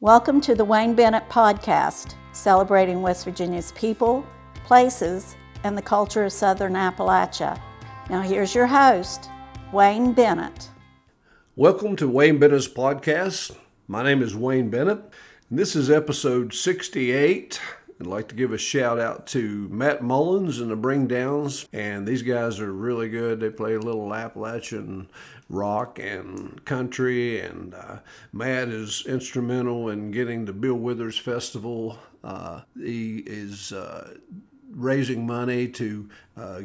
Welcome to the Wayne Bennett Podcast, celebrating West Virginia's people, places, and the culture of Southern Appalachia. Now here's your host, Wayne Bennett. Welcome to Wayne Bennett's Podcast. My name is Wayne Bennett, and this is episode 68. I'd like to give a shout out to Matt Mullins and the Bring Downs, and these guys are really good. They play a little Appalachian rock and country, and Matt is instrumental in getting the Bill Withers Festival. He is raising money to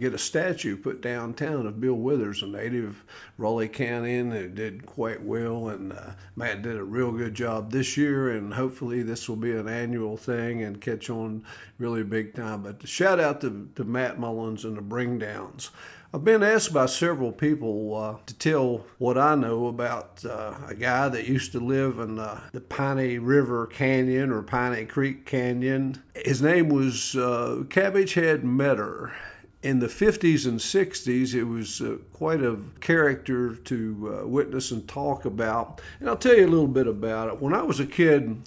get a statue put downtown of Bill Withers, a native of Raleigh County, and it did quite well, and Matt did a real good job this year, and hopefully this will be an annual thing and catch on really big time. But shout out to Matt Mullins and the Bring Downs. I've been asked by several people to tell what I know about a guy that used to live in the Piney River Canyon or Piney Creek Canyon. His name was Cabbagehead Meador. In the 50s and 60s, it was quite a character to witness and talk about. And I'll tell you a little bit about it. When I was a kid,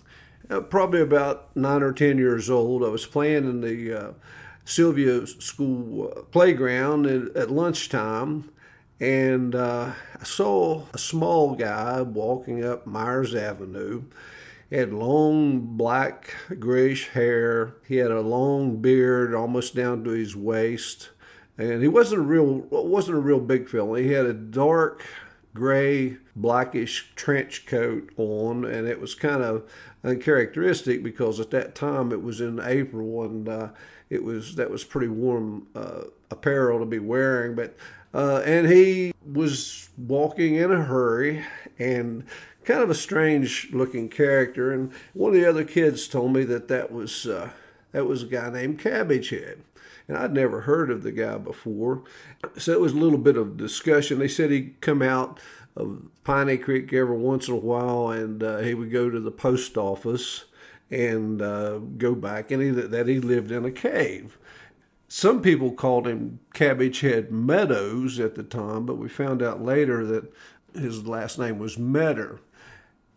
probably about 9 or 10 years old, I was playing in the Sylvia School playground at lunchtime, and I saw a small guy walking up Myers Avenue. He had long black grayish hair. He had a long beard almost down to his waist, and he wasn't a real big fella. He had a dark gray blackish trench coat on, and it was kind of uncharacteristic because at that time it was in April, and that was pretty warm apparel to be wearing. But and he was walking in a hurry and kind of a strange looking character. And one of the other kids told me that was a guy named Cabbagehead. And I'd never heard of the guy before. So it was a little bit of discussion. They said he'd come out of Piney Creek every once in a while, and he would go to the post office and go back, and that he lived in a cave. Some people called him Cabbagehead Meadows at the time, but we found out later that his last name was Meador.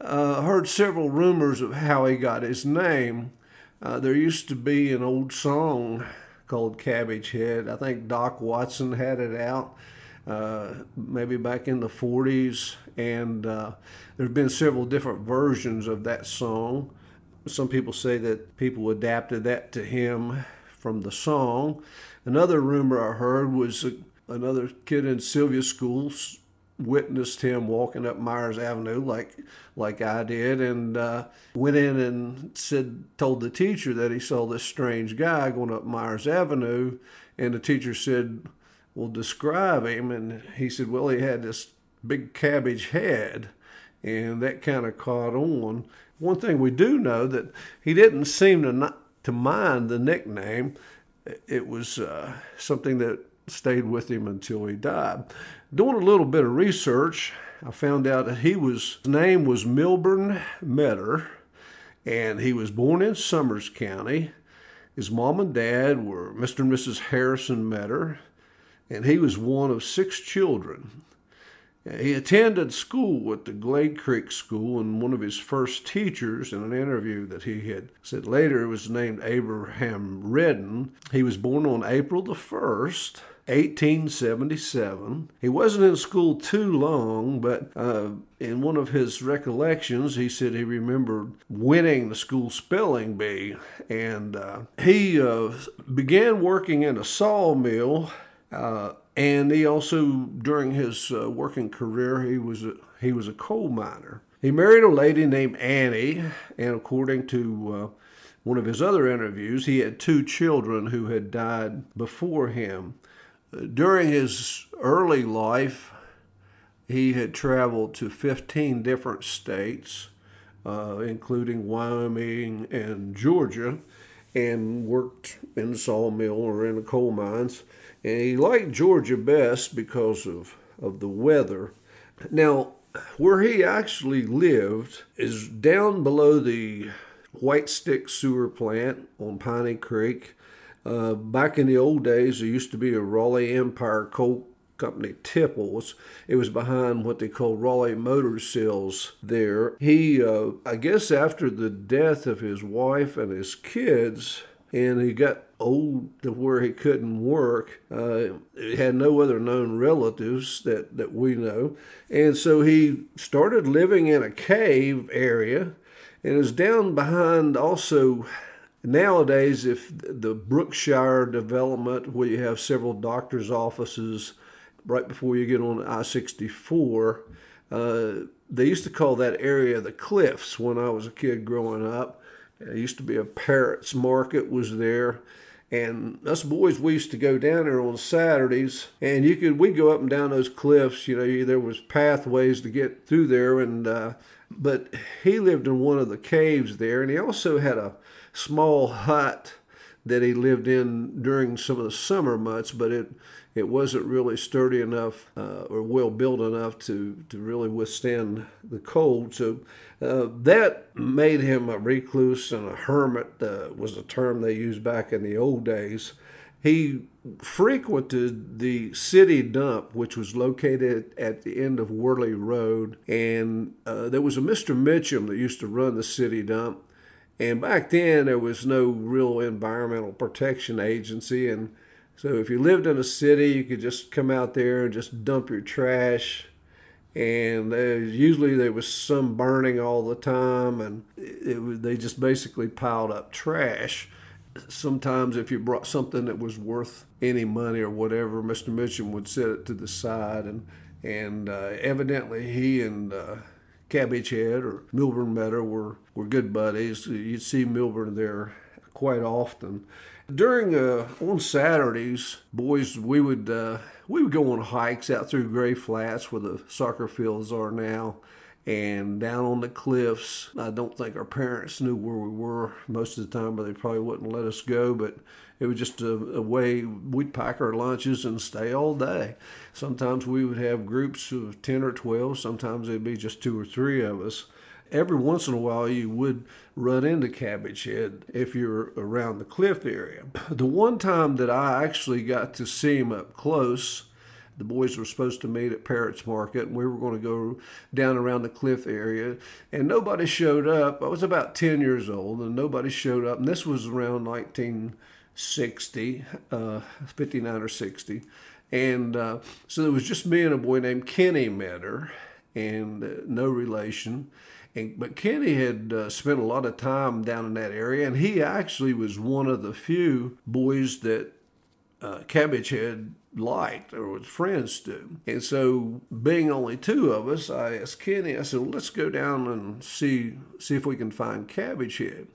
I heard several rumors of how he got his name. There used to be an old song called Cabbagehead. I think Doc Watson had it out maybe back in the 40s, and there have been several different versions of that song. Some people say that people adapted that to him from the song. Another rumor I heard was another kid in Sylvia School witnessed him walking up Myers Avenue like I did, and went in and told the teacher that he saw this strange guy going up Myers Avenue, and the teacher said, well, describe him. And he said, well, he had this big cabbage head, and that kind of caught on. One thing we do know that he didn't seem to mind the nickname. It was something that stayed with him until he died. Doing a little bit of research, I found out that his name was Milburn Meador, and he was born in Summers County. His mom and dad were Mr. and Mrs. Harrison Meador, and he was one of 6 children. He attended school at the Glade Creek School, and one of his first teachers, in an interview that he had said later, was named Abraham Redden. He was born on April the 1st, 1877. He wasn't in school too long, but in one of his recollections, he said he remembered winning the school spelling bee. And he began working in a sawmill. And he also, during his working career, he was a coal miner. He married a lady named Annie, and according to one of his other interviews, he had 2 children who had died before him. During his early life, he had traveled to 15 different states, including Wyoming and Georgia, and worked in the sawmill or in the coal mines. And he liked Georgia best because of the weather. Now, where he actually lived is down below the White Stick Sewer Plant on Piney Creek. Back in the old days, there used to be a Raleigh Empire coal company Tipples. It was behind what they call Raleigh Motor Sales there. He, I guess after the death of his wife and his kids, and he got old to where he couldn't work. He had no other known relatives that we know. And so he started living in a cave area, and is down behind also. Nowadays, if the Brookshire development, where you have several doctor's offices right before you get on I-64, they used to call that area the Cliffs when I was a kid growing up. There used to be a Parrots Market was there. And us boys, we used to go down there on Saturdays, and we'd go up and down those cliffs. There was pathways to get through there, but he lived in one of the caves there, and he also had a small hut that he lived in during some of the summer months, but it wasn't really sturdy enough or well built enough to really withstand the cold. So that made him a recluse and a hermit, was a term they used back in the old days. He frequented the city dump, which was located at the end of Worley Road, and there was a Mr. Mitchum that used to run the city dump. And back then, there was no real environmental protection agency, and so if you lived in a city, you could just come out there and just dump your trash. And usually there was some burning all the time, and they just basically piled up trash. Sometimes if you brought something that was worth any money or whatever, Mr. Mitchum would set it to the side. And evidently he and Cabbagehead or Milburn Meador were good buddies. You'd see Milburn there quite often. During on Saturdays, boys, we would go on hikes out through Gray Flats where the soccer fields are now, and down on the cliffs. I don't think our parents knew where we were most of the time, but they probably wouldn't let us go. But it was just a way we'd pack our lunches and stay all day. Sometimes we would have groups of 10 or 12. Sometimes it'd be just 2 or 3 of us. Every once in a while, you would run into Cabbagehead if you're around the cliff area. The one time that I actually got to see him up close, the boys were supposed to meet at Parrots Market, and we were going to go down around the cliff area, and nobody showed up. I was about 10 years old, and nobody showed up, and this was around 1960, 59 or 60, and so there was just me and a boy named Kenny Meador, and no relation. But Kenny had spent a lot of time down in that area, and he actually was one of the few boys that Cabbagehead liked or was friends to. And so, being only 2 of us, I asked Kenny, I said, well, let's go down and see if we can find Cabbagehead.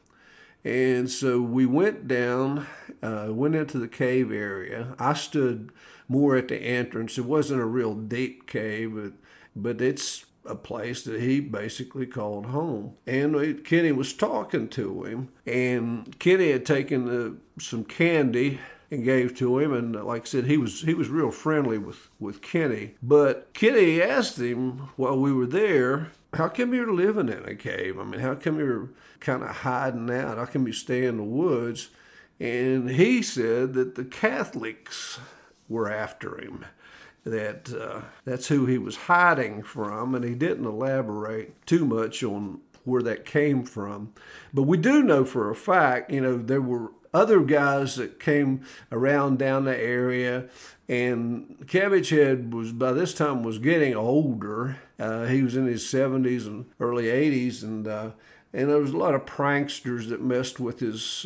And so we went down, went into the cave area. I stood more at the entrance. It wasn't a real deep cave, but it's a place that he basically called home. And Kenny was talking to him, and Kenny had taken some candy and gave to him, and like I said, he was real friendly with Kenny. But Kenny asked him while we were there, how come you're living in a cave? I mean, how come you're kind of hiding out? How come you stay in the woods? And he said that the Catholics were after him. That's who he was hiding from, and he didn't elaborate too much on where that came from. But we do know for a fact, there were other guys that came around down the area, and Cabbagehead by this time was getting older. He was in his 70s and early 80s, and there was a lot of pranksters that messed with his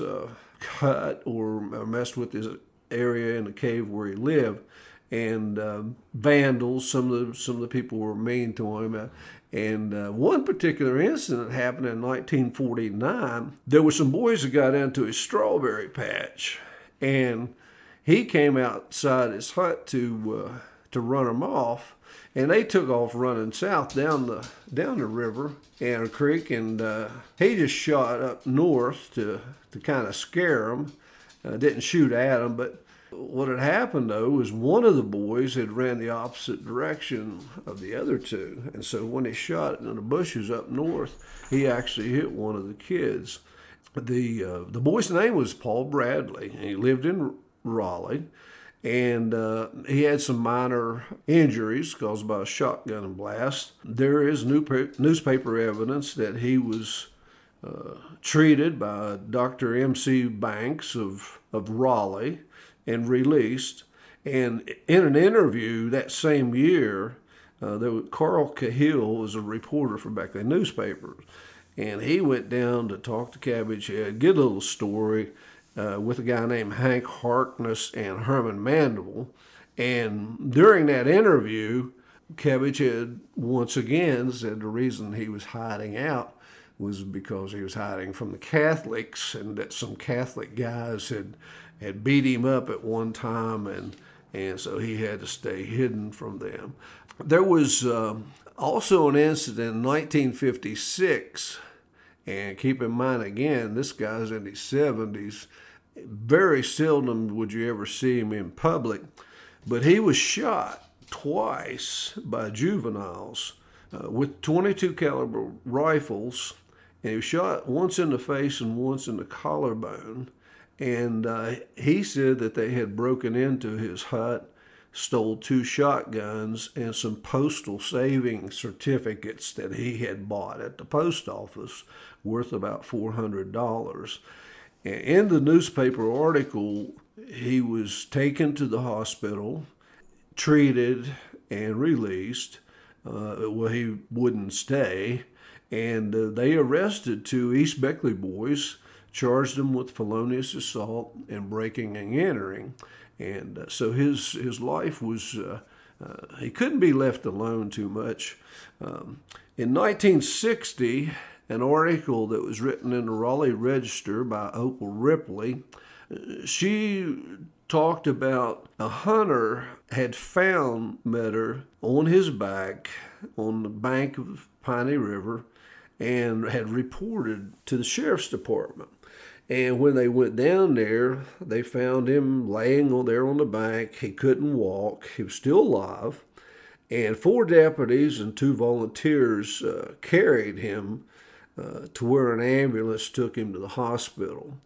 hut or messed with his area in the cave where he lived. And vandals, some of the people were mean to him. And one particular incident happened in 1949. There were some boys that got into his strawberry patch, and he came outside his hut to run them off, and they took off running south down the river and a creek, and he just shot up north to kind of scare them. Didn't shoot at them, but what had happened, though, was one of the boys had ran the opposite direction of the other 2. And so when he shot it in the bushes up north, he actually hit one of the kids. The boy's name was Paul Bradley, and he lived in Raleigh. and he had some minor injuries caused by a shotgun blast. There is newspaper evidence that he was treated by Dr. M.C. Banks of Raleigh and released. And in an interview that same year, Carl Cahill was a reporter for back then newspapers, and he went down to talk to Cabbagehead, get a little story with a guy named Hank Harkness and Herman Mandeville. And during that interview, Cabbagehead once again said the reason he was hiding out was because he was hiding from the Catholics, and that some Catholic guys had beat him up at one time, and so he had to stay hidden from them. There was also an incident in 1956, and keep in mind again, this guy's in his 70s. Very seldom would you ever see him in public, but he was shot twice by juveniles with .22 caliber rifles, and he was shot once in the face and once in the collarbone. And he said that they had broken into his hut, stole 2 shotguns and some postal saving certificates that he had bought at the post office, worth about $400. And in the newspaper article, he was taken to the hospital, treated, and released. Well, he wouldn't stay, and they arrested 2 East Beckley boys, charged them with felonious assault and breaking and entering. And so his life was, he couldn't be left alone too much. In 1960, an article that was written in the Raleigh Register by Opal Ripley, she talked about a hunter had found Meador on his back on the bank of Piney River and had reported to the sheriff's department. And when they went down there, they found him laying there on the bank. He couldn't walk. He was still alive. And 4 deputies and 2 volunteers carried him to where an ambulance took him to the hospital.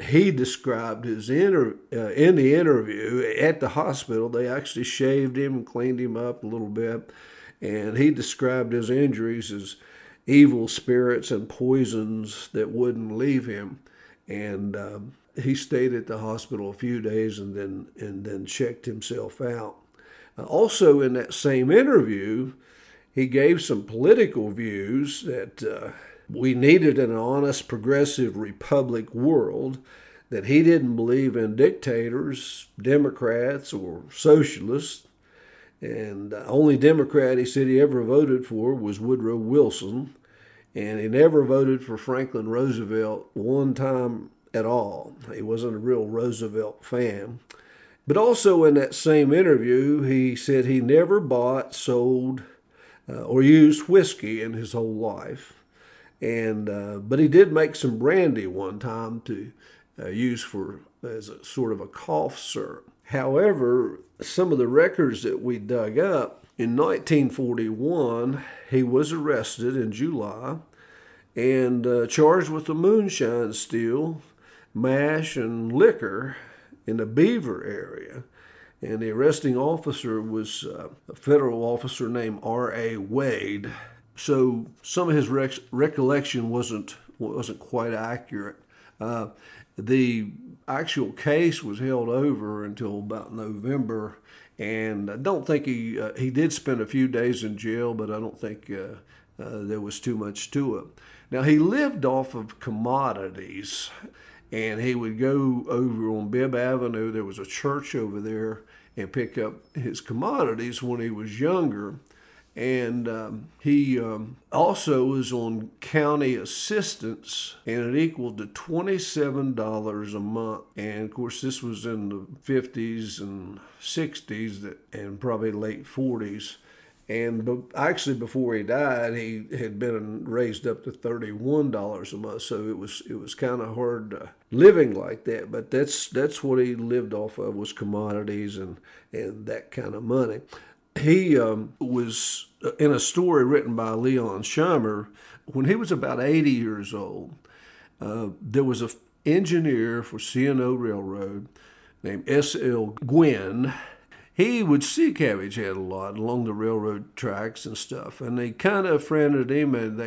He described his in the interview at the hospital, they actually shaved him and cleaned him up a little bit. And he described his injuries as evil spirits and poisons that wouldn't leave him. And he stayed at the hospital a few days and then checked himself out. Also, in that same interview, he gave some political views that we needed an honest, progressive republic world, that he didn't believe in dictators, Democrats, or socialists. And the only Democrat he said he ever voted for was Woodrow Wilson. And he never voted for Franklin Roosevelt one time at all. He wasn't a real Roosevelt fan. But also in that same interview, he said he never bought, sold, or used whiskey in his whole life. But he did make some brandy one time to use as a sort of a cough syrup. However, some of the records that we dug up, in 1941, he was arrested in July and charged with a moonshine steal, mash, and liquor in the Beaver area. And the arresting officer was a federal officer named R.A. Wade. So some of his recollection wasn't quite accurate. The actual case was held over until about November, and I don't think he did spend a few days in jail, but I don't think there was too much to it. Now, he lived off of commodities, and he would go over on Bibb Avenue. There was a church over there, and pick up his commodities when he was younger. And he also was on county assistance, and it equaled to $27 a month. And of course, this was in the 50s and 60s and probably late 40s. And actually, before he died, he had been raised up to $31 a month. So it was kind of hard living like that. But that's what he lived off of, was commodities and that kind of money. He was in a story written by Leon Scheimer. When he was about 80 years old, there was an engineer for C&O Railroad named S.L. Gwynn. He would see Cabbagehead a lot along the railroad tracks and stuff, and they kind of friended him, and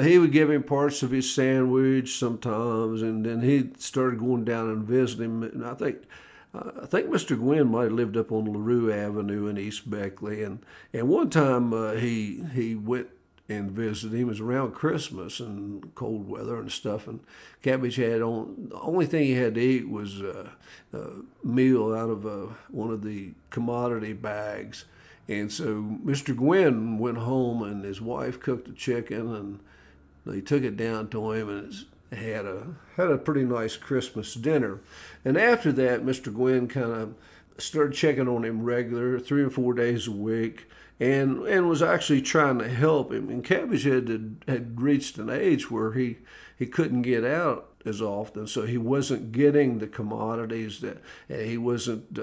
he would give him parts of his sandwich sometimes, and then he started going down and visiting him. And I think Mr. Gwynn might have lived up on LaRue Avenue in East Beckley, and one time he went and visited him. It was around Christmas and cold weather and stuff, and Cabbagehead, the only thing he had to eat was a meal out of one of the commodity bags. And so Mr. Gwynn went home, and his wife cooked the chicken, and they took it down to him, and had a pretty nice Christmas dinner. And after that, Mr. Gwynn kind of started checking on him regular, 3 or 4 days a week, and was actually trying to help him. And Cabbagehead had reached an age where he couldn't get out as often, so he wasn't getting the commodities that he wasn't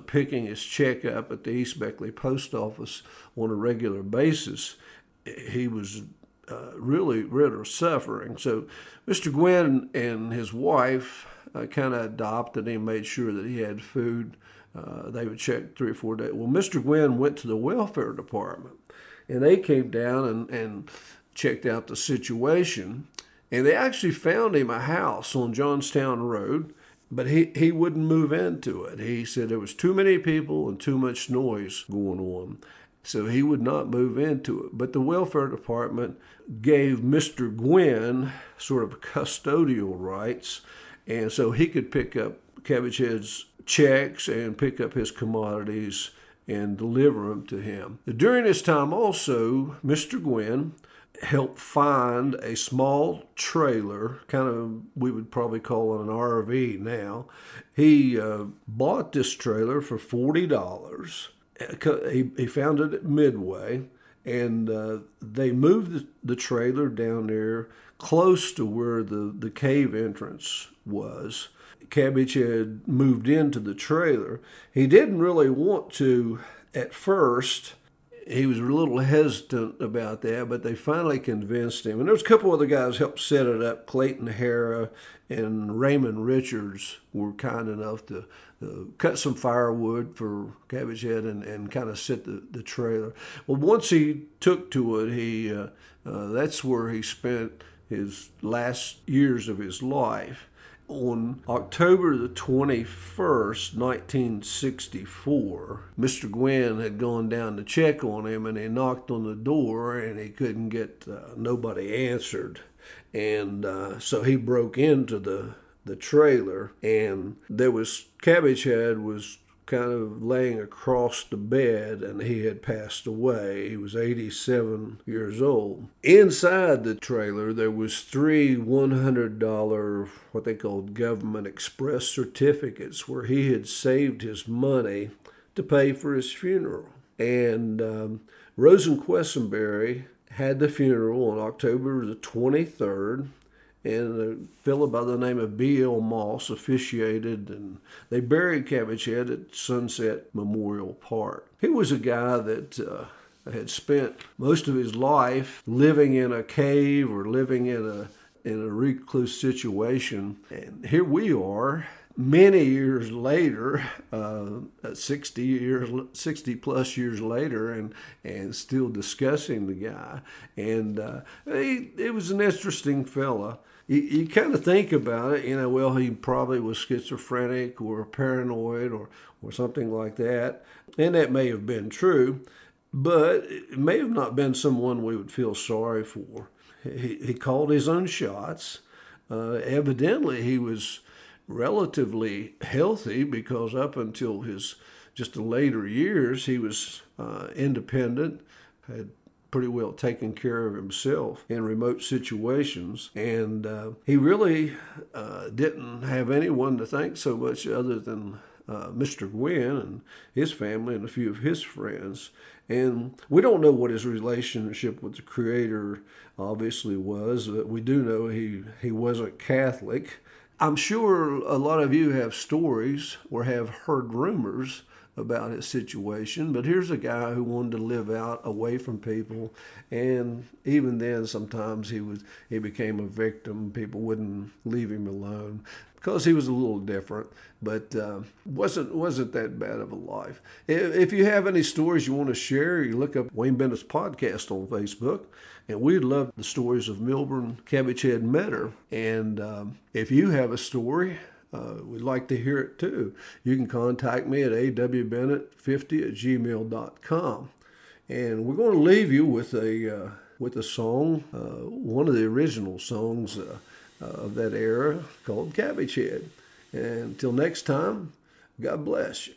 picking his check up at the East Beckley post office on a regular basis. He was really suffering. So Mr. Gwynn and his wife kind of adopted him, made sure that he had food. They would check 3 or 4 days. Well, Mr. Gwynn went to the welfare department, and they came down and checked out the situation. And they actually found him a house on Johnstown Road, but he wouldn't move into it. He said there was too many people and too much noise going on, so he would not move into it. But the welfare department gave Mr. Gwynn sort of custodial rights, and so he could pick up Cabbagehead's checks and pick up his commodities and deliver them to him. During this time also, Mr. Gwynn helped find a small trailer, kind of we would probably call it an RV now. He bought this trailer for $40. He found it at Midway, and they moved the trailer down there close to where the cave entrance was. Cabbagehead moved into the trailer. He didn't really want to at first. He was a little hesitant about that, but they finally convinced him. And there was a couple other guys helped set it up. Clayton Hara and Raymond Richards were kind enough to cut some firewood for Cabbagehead and kind of set the trailer. Well, once he took to it, that's where he spent his last years of his life. On October the 21st, 1964, Mr. Gwynn had gone down to check on him, and he knocked on the door, and he couldn't get, nobody answered. And so he broke into the trailer, and Cabbagehead was kind of laying across the bed, and he had passed away. He was 87 years old. Inside the trailer, there was 3 $100, what they called government express certificates, where he had saved his money to pay for his funeral. And Rosen Quessenberry had the funeral on October the 23rd. And a fellow by the name of B.L. Moss officiated, and they buried Cabbagehead at Sunset Memorial Park. He was a guy that had spent most of his life living in a cave or living in a recluse situation. And here we are, many years later, 60 plus years later, and still discussing the guy. And he was an interesting fella. You kind of think about it, well, he probably was schizophrenic or paranoid or something like that. And that may have been true, but it may have not been someone we would feel sorry for. He called his own shots. Evidently, he was relatively healthy, because up until his just the later years, he was independent, had pretty well taken care of himself in remote situations. And he really didn't have anyone to thank so much other than Mr. Gwynn and his family and a few of his friends. And we don't know what his relationship with the Creator obviously was, but we do know he wasn't Catholic. I'm sure a lot of you have stories or have heard rumors about his situation. But here's a guy who wanted to live out away from people, and even then sometimes he became a victim. People wouldn't leave him alone because he was a little different, but wasn't that bad of a life. If you have any stories you want to share, you look up Wayne Bennett's podcast on Facebook, and we'd love the stories of Milburn Cabbagehead Meador. And if you have a story, we'd like to hear it too. You can contact me at awbennett50@gmail.com. And we're going to leave you with a song, one of the original songs of that era, called Cabbagehead. And until next time, God bless you.